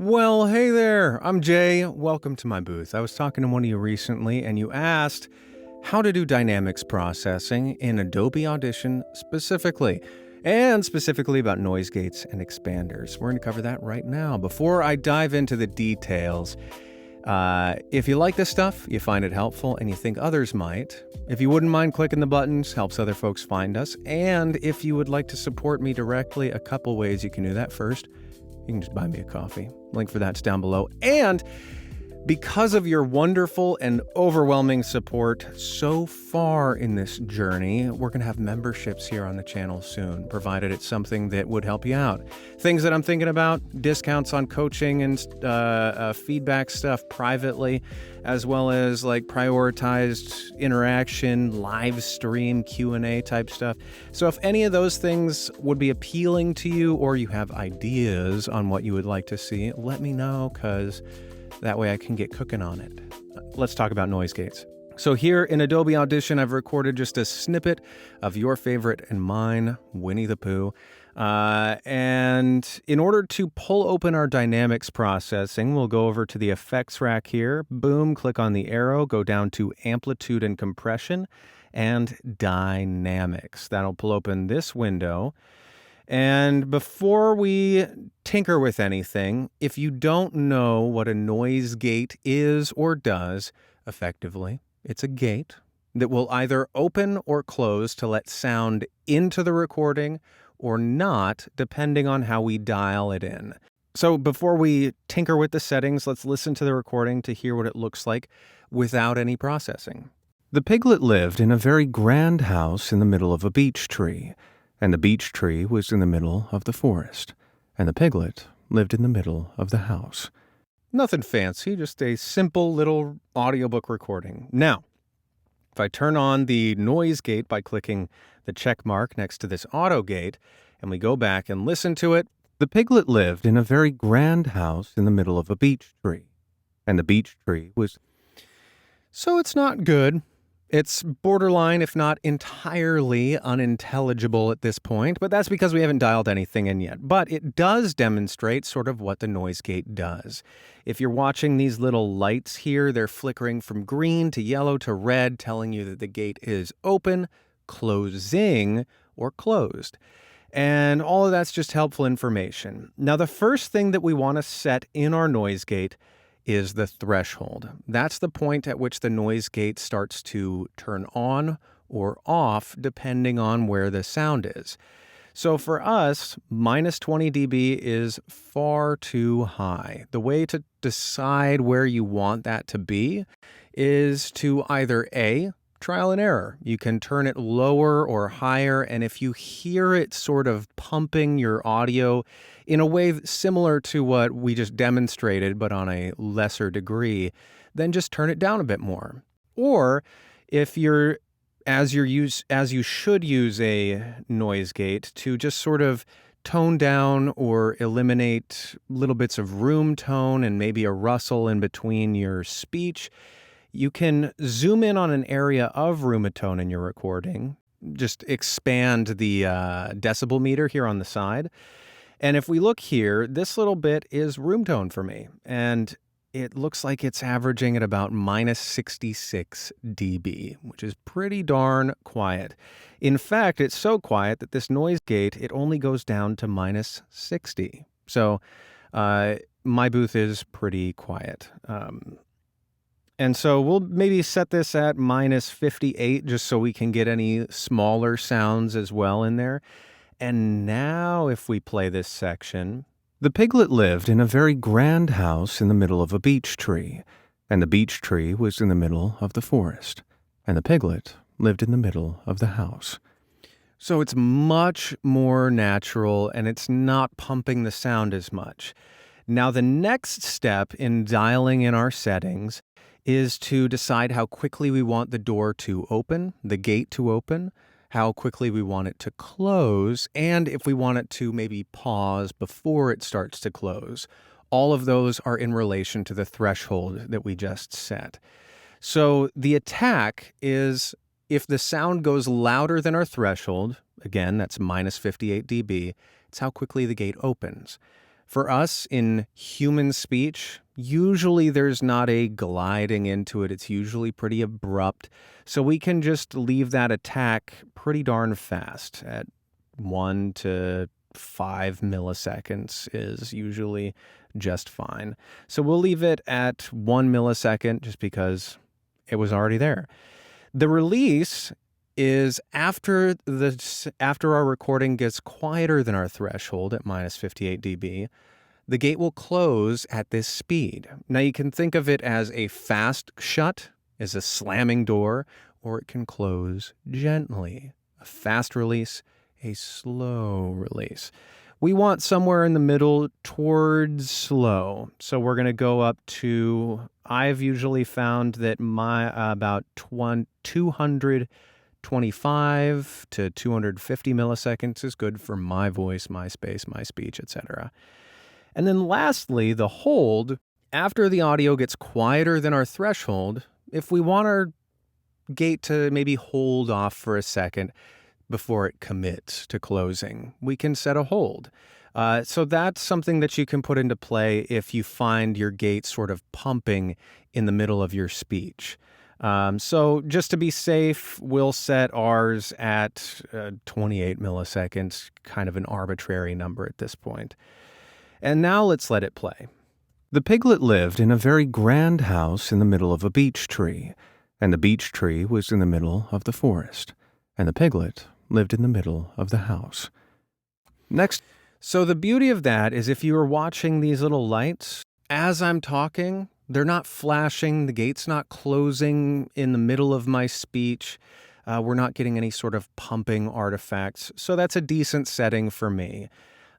Well, hey there, I'm Jay. Welcome to my booth. I was talking to one of you recently, and you asked how to do dynamics processing in Adobe Audition specifically, and specifically about noise gates and expanders. We're going to cover that right now. Before I dive into the details, if you like this stuff, you find it helpful, and you think others might, if you wouldn't mind clicking the buttons, helps other folks find us. And if you would like to support me directly, a couple ways you can do that. First, you can just buy me a coffee. Link for that's down below. And because of your wonderful and overwhelming support so far in this journey, we're going to have memberships here on the channel soon, provided it's something that would help you out. Things that I'm thinking about, discounts on coaching and feedback stuff privately, as well as like prioritized interaction, live stream, Q&A type stuff. So if any of those things would be appealing to you, or you have ideas on what you would like to see, let me know, because that way I can get cooking on it. Let's talk about noise gates. So here in Adobe Audition, I've recorded just a snippet of your favorite and mine, Winnie the Pooh. And in order to pull open our dynamics processing, we'll go over to the effects rack here. Boom, click on the arrow, go down to amplitude and compression and dynamics. That'll pull open this window. And before we tinker with anything, if you don't know what a noise gate is or does, effectively, it's a gate that will either open or close to let sound into the recording or not, depending on how we dial it in. So before we tinker with the settings, let's listen to the recording to hear what it looks like without any processing. The piglet lived in a very grand house in the middle of a beech tree. And the beech tree was in the middle of the forest, and the piglet lived in the middle of the house. Nothing fancy, just a simple little audiobook recording. Now, if I turn on the noise gate by clicking the check mark next to this auto gate, and we go back and listen to it, the piglet lived in a very grand house in the middle of a beech tree, and the beech tree was... So it's not good. It's borderline, if not entirely unintelligible at this point, but that's because we haven't dialed anything in yet. But it does demonstrate sort of what the noise gate does. If you're watching these little lights here, they're flickering from green to yellow to red, telling you that the gate is open, closing, or closed. And all of that's just helpful information. Now, the first thing that we want to set in our noise gate is the threshold. That's the point at which the noise gate starts to turn on or off depending on where the sound is. So for us, minus 20 dB is far too high. The way to decide where you want that to be is to either A, trial and error. You can turn it lower or higher, and if you hear it sort of pumping your audio in a way similar to what we just demonstrated, but on a lesser degree, then just turn it down a bit more. Or if you're, as you should use a noise gate to just sort of tone down or eliminate little bits of room tone and maybe a rustle in between your speech, you can zoom in on an area of roomatone in your recording. Just expand the decibel meter here on the side. And if we look here, this little bit is room tone for me. And it looks like it's averaging at about minus 66 dB, which is pretty darn quiet. In fact, it's so quiet that this noise gate, it only goes down to minus 60. So my booth is pretty quiet. And so we'll maybe set this at minus 58 just so we can get any smaller sounds as well in there. And now if we play this section, the piglet lived in a very grand house in the middle of a beech tree, and the beech tree was in the middle of the forest, and the piglet lived in the middle of the house. So it's much more natural, and it's not pumping the sound as much. Now the next step in dialing in our settings is to decide how quickly we want the door to open, the gate to open, how quickly we want it to close, and if we want it to maybe pause before it starts to close. All of those are in relation to the threshold that we just set. So the attack is if the sound goes louder than our threshold, again, that's minus 58 dB, it's how quickly the gate opens. For us in human speech, usually there's not a gliding into it. It's usually pretty abrupt. So we can just leave that attack pretty darn fast. At 1 to 5 milliseconds is usually just fine. So we'll leave it at 1 millisecond just because it was already there. The release is after our recording gets quieter than our threshold at minus 58 dB, the gate will close at this speed. Now you can think of it as a fast shut, as a slamming door, or it can close gently. A fast release, a slow release. We want somewhere in the middle towards slow. So we're going to go up to, I've usually found that about 225 to 250 milliseconds is good for my voice, my space, my speech, etc. And then lastly, the hold. After the audio gets quieter than our threshold, if we want our gate to maybe hold off for a second before it commits to closing, we can set a hold. So that's something that you can put into play if you find your gate sort of pumping in the middle of your speech. So just to be safe, we'll set ours at 28 milliseconds, kind of an arbitrary number at this point. And now let's let it play. The piglet lived in a very grand house in the middle of a beech tree, and the beech tree was in the middle of the forest, and the piglet lived in the middle of the house. Next. So the beauty of that is if you are watching these little lights, as I'm talking, they're not flashing, the gate's not closing in the middle of my speech, we're not getting any sort of pumping artifacts, so that's a decent setting for me.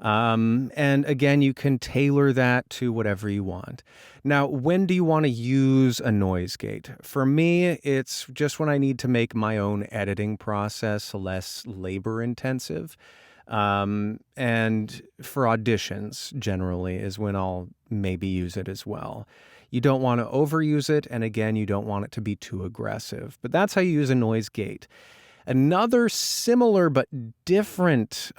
And again, you can tailor that to whatever you want. Now, when do you want to use a noise gate? For me, it's just when I need to make my own editing process less labor intensive. And for auditions, generally, is when I'll maybe use it as well. You don't want to overuse it, and again, you don't want it to be too aggressive. But that's how you use a noise gate. Another similar but different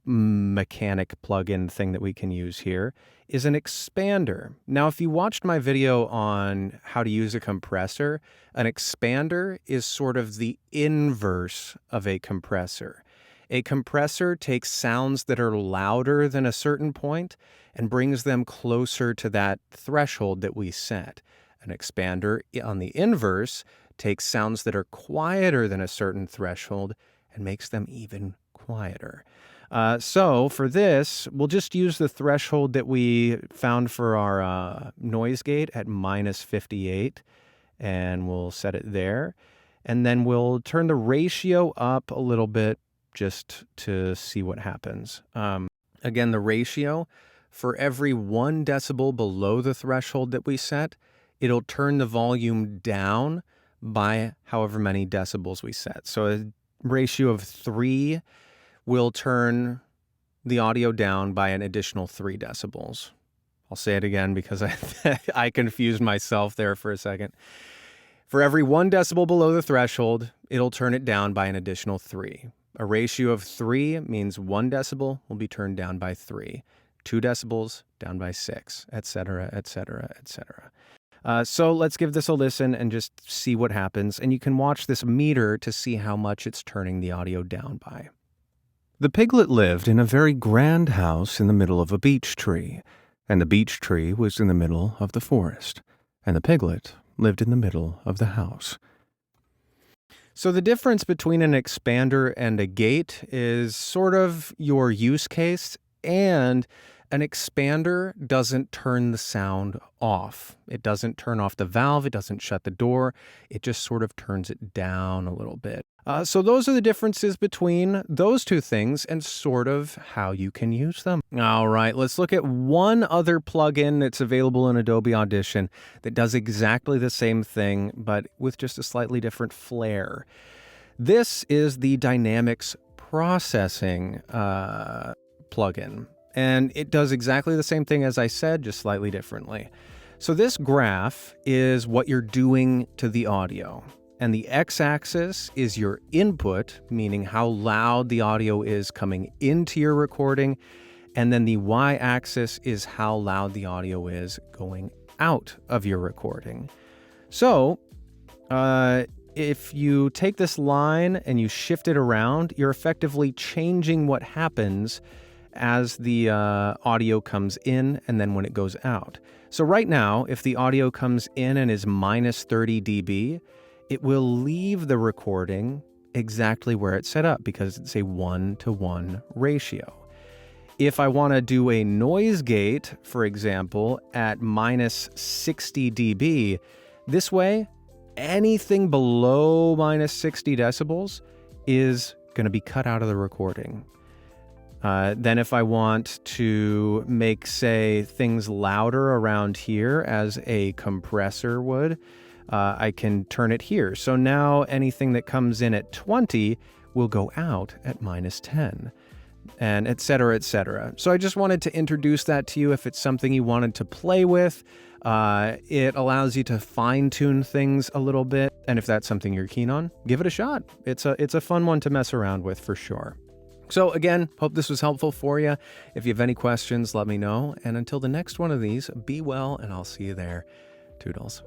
mechanic plugin thing that we can use here is an expander. Now, if you watched my video on how to use a compressor, an expander is sort of the inverse of a compressor. A compressor takes sounds that are louder than a certain point and brings them closer to that threshold that we set. An expander, on the inverse, takes sounds that are quieter than a certain threshold and makes them even quieter. So for this, we'll just use the threshold that we found for our noise gate at minus 58, and we'll set it there. And then we'll turn the ratio up a little bit just to see what happens. Again, the ratio, for every 1 decibel below the threshold that we set, it'll turn the volume down by however many decibels we set. So a ratio of 3 will turn the audio down by an additional 3 decibels. I'll say it again because I confused myself there for a second. For every 1 decibel below the threshold, it'll turn it down by an additional 3. A ratio of 3 means 1 decibel will be turned down by 3, 2 decibels down by 6, etc., etc., etc. So let's give this a listen and just see what happens. And you can watch this meter to see how much it's turning the audio down by. The piglet lived in a very grand house in the middle of a beech tree, and the beech tree was in the middle of the forest, and the piglet lived in the middle of the house. So the difference between an expander and a gate is sort of your use case, and an expander doesn't turn the sound off. It doesn't turn off the valve, it doesn't shut the door, it just sort of turns it down a little bit. So those are the differences between those two things and sort of how you can use them. All right, let's look at one other plugin that's available in Adobe Audition that does exactly the same thing, but with just a slightly different flair. This is the Dynamics Processing plugin, and it does exactly the same thing as I said, just slightly differently. So this graph is what you're doing to the audio. And the x-axis is your input, meaning how loud the audio is coming into your recording. And then the y-axis is how loud the audio is going out of your recording. So if you take this line and you shift it around, you're effectively changing what happens as the audio comes in and then when it goes out. So right now, if the audio comes in and is minus 30 dB, it will leave the recording exactly where it's set up because it's a 1-to-1 ratio. If I want to do a noise gate, for example, at minus 60 dB, this way, anything below minus 60 decibels is going to be cut out of the recording. Then if I want to make, say, things louder around here as a compressor would, I can turn it here. So now anything that comes in at 20 will go out at minus 10. And et cetera, et cetera. So I just wanted to introduce that to you if it's something you wanted to play with. It allows you to fine-tune things a little bit. And if that's something you're keen on, give it a shot. It's a fun one to mess around with for sure. So again, hope this was helpful for you. If you have any questions, let me know. And until the next one of these, be well, and I'll see you there. Toodles.